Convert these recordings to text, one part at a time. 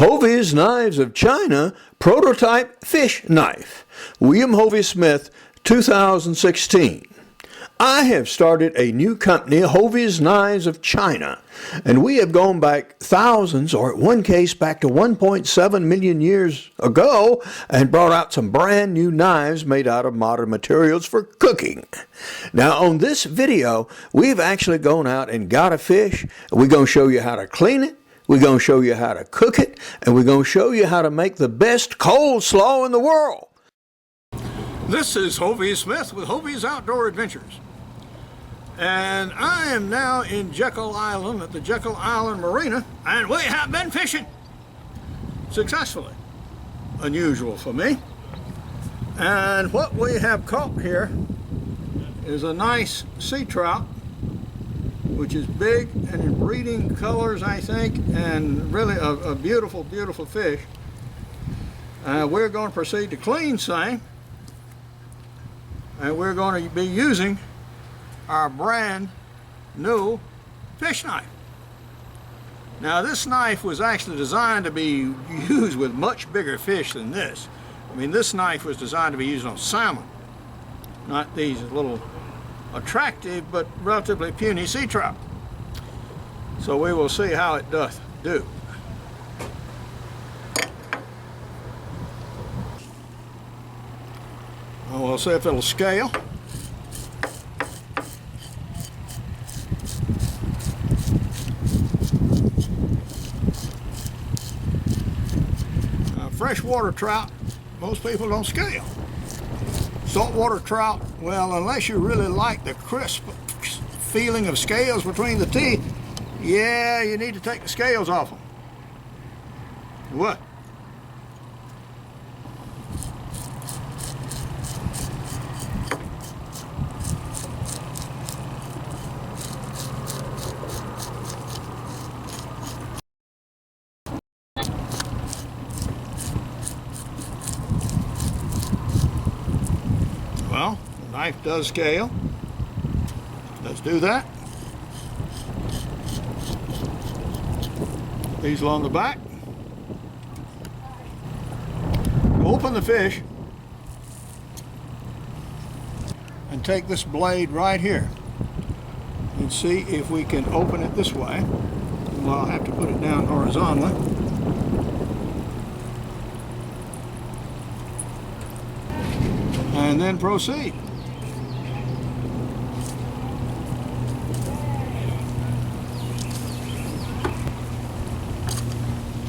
Hovey's Knives of China Prototype Fish Knife. William Hovey Smith, 2016. I have started a new company, Hovey's Knives of China, and we have gone back thousands, or in one case back to 1.7 million years ago, and brought out some brand new knives made out of modern materials for cooking. Now on this video, we've actually gone out and got a fish. We're going to show you how to clean it. We're going to show you how to cook it, and we're going to show you how to make the best cold slaw in the world. This is Hovey Smith with Hovey's Outdoor Adventures. And I am now in Jekyll Island at the Jekyll Island Marina, and we have been fishing successfully. Unusual for me. And what we have caught here is a nice sea trout, which is big and in breeding colors, I think, and really a beautiful, beautiful fish. We're going to proceed to clean same, and we're going to be using our brand new fish knife. Now this knife was actually designed to be used with much bigger fish than this. I mean, this knife was designed to be used on salmon, not these little attractive but relatively puny sea trout. So we will see how it doth do. We'll see if it'll scale. Freshwater trout, most people don't scale. Saltwater trout, well, unless you really like the crisp feeling of scales between the teeth, yeah, you need to take the scales off them. What? Well, the knife does scale. Let's do that. These along the back. Open the fish and take this blade right here and see if we can open it this way. Well, I'll have to put it down horizontally. And then proceed.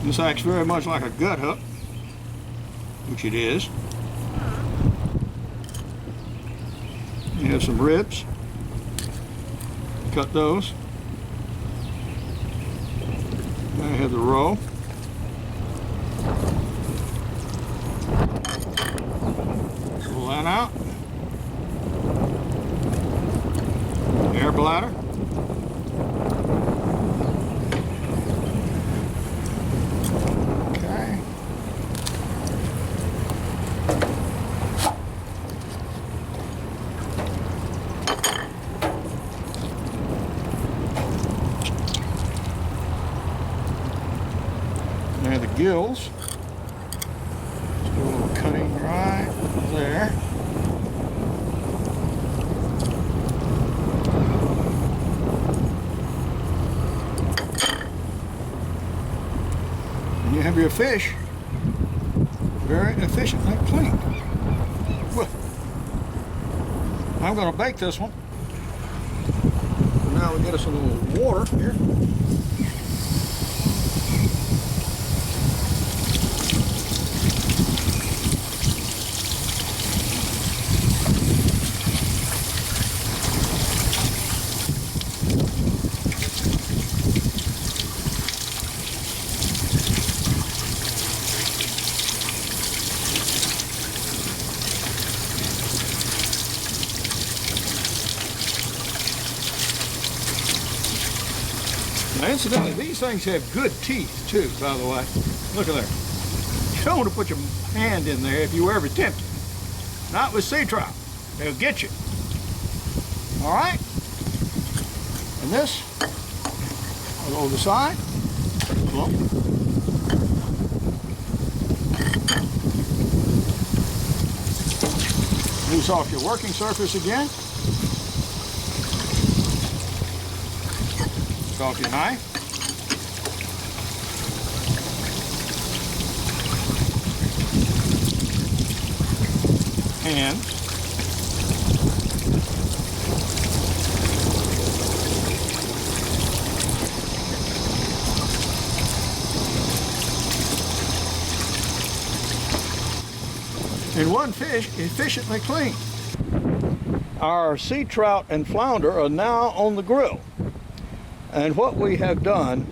This acts very much like a gut hook, which it is. You have some ribs. Cut those. I have the roe. Pull that out. Air bladder. Okay. There are the gills. Just do a little cutting right there. And you have your fish very efficiently cleaned. Well, I'm going to bake this one. Now we get us a little water here. Now, incidentally, these things have good teeth too, by the way. Look at there. You don't want to put your hand in there if you were ever tempted. Not with sea trout. They'll get you. All right? And this, I'll go to the side. Well, Loose off your working surface again. Take off your knife. And one fish efficiently cleaned. Our sea trout and flounder are now on the grill. And what we have done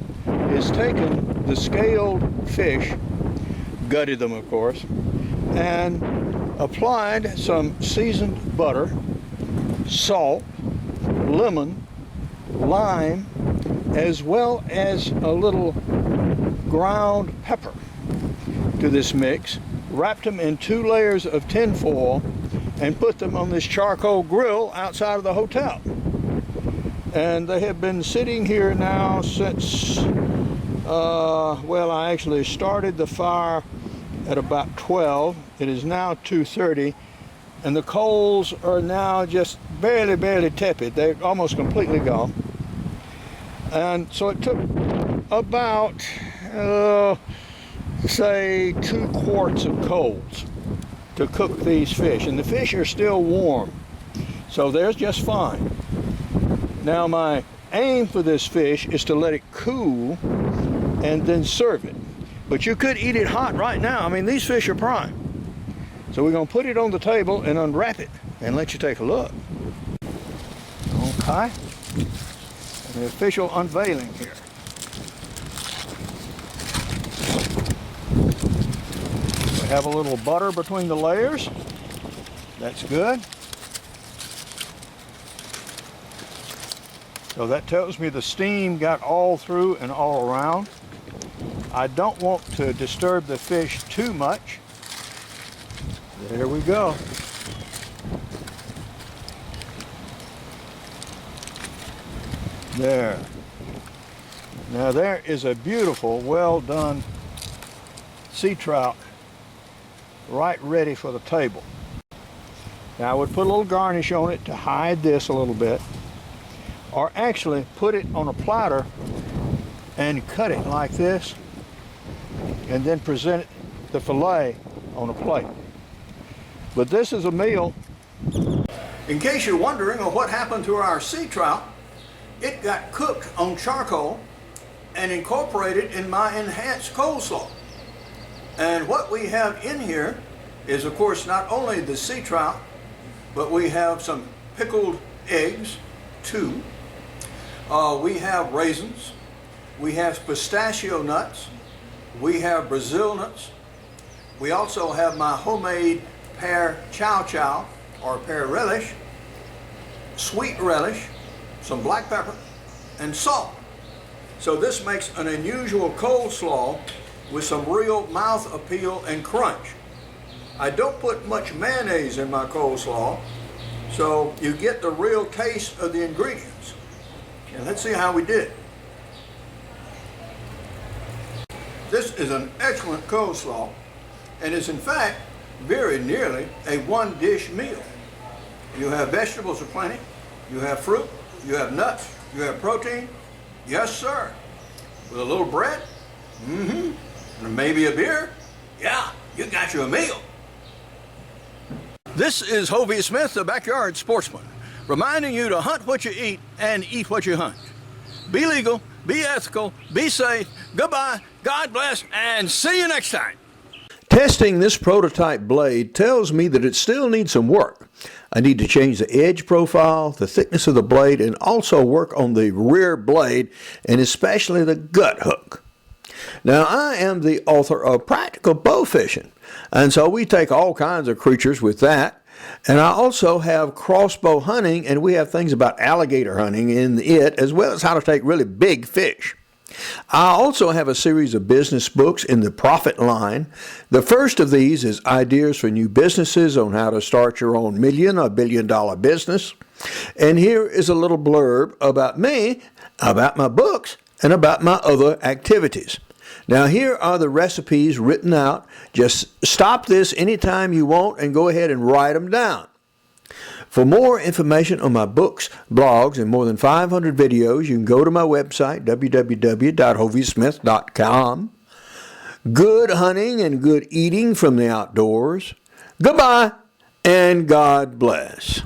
is taken the scaled fish, gutted them of course, and applied some seasoned butter, salt, lemon, lime, as well as a little ground pepper to this mix. Wrapped them in 2 layers of tin foil and put them on this charcoal grill outside of the hotel. And they have been sitting here now since, well, I actually started the fire at about 12. It is now 2:30, and the coals are now just barely tepid. They're almost completely gone. And so it took about, say 2 quarts of coals to cook these fish, and the fish are still warm, so they're just fine. Now my aim for this fish is to let it cool and then serve it, but you could eat it hot right now. I mean, these fish are prime. So we're going to put it on the table and unwrap it and let you take a look. Okay, and the official unveiling here. Have a little butter between the layers. That's good. So that tells me the steam got all through and all around. I don't want to disturb the fish too much. There we go. There. Now there is a beautiful, well done sea trout right ready for the table. Now I would put a little garnish on it to hide this a little bit, or actually put it on a platter and cut it like this, and then present the fillet on a plate. But this is a meal. In case you're wondering what happened to our sea trout, it got cooked on charcoal and incorporated in my enhanced coleslaw. And what we have in here is, of course, not only the sea trout, but we have some pickled eggs, 2. We have raisins. We have pistachio nuts. We have Brazil nuts. We also have my homemade pear chow chow, or pear relish, sweet relish, some black pepper, and salt. So this makes an unusual coleslaw with some real mouth appeal and crunch. I don't put much mayonnaise in my coleslaw, so you get the real taste of the ingredients. And let's see how we did. This is an excellent coleslaw, and is in fact very nearly a 1-dish meal. You have vegetables aplenty, you have fruit, you have nuts, you have protein, yes sir, with a little bread, and maybe a beer, yeah, you got you a meal. This is Hovey Smith, the Backyard Sportsman, reminding you to hunt what you eat and eat what you hunt. Be legal, be ethical, be safe, goodbye, God bless, and see you next time. Testing this prototype blade tells me that it still needs some work. I need to change the edge profile, the thickness of the blade, and also work on the rear blade, and especially the gut hook. Now, I am the author of Practical Bow Fishing, and so we take all kinds of creatures with that. And I also have crossbow hunting, and we have things about alligator hunting in it, as well as how to take really big fish. I also have a series of business books in the profit line. The first of these is Ideas for New Businesses on how to start your own million or billion-dollar business. And here is a little blurb about me, about my books, and about my other activities. Now here are the recipes written out. Just stop this anytime you want and go ahead and write them down. For more information on my books, blogs, and more than 500 videos, you can go to my website, www.hoveysmith.com. Good hunting and good eating from the outdoors. Goodbye, and God bless.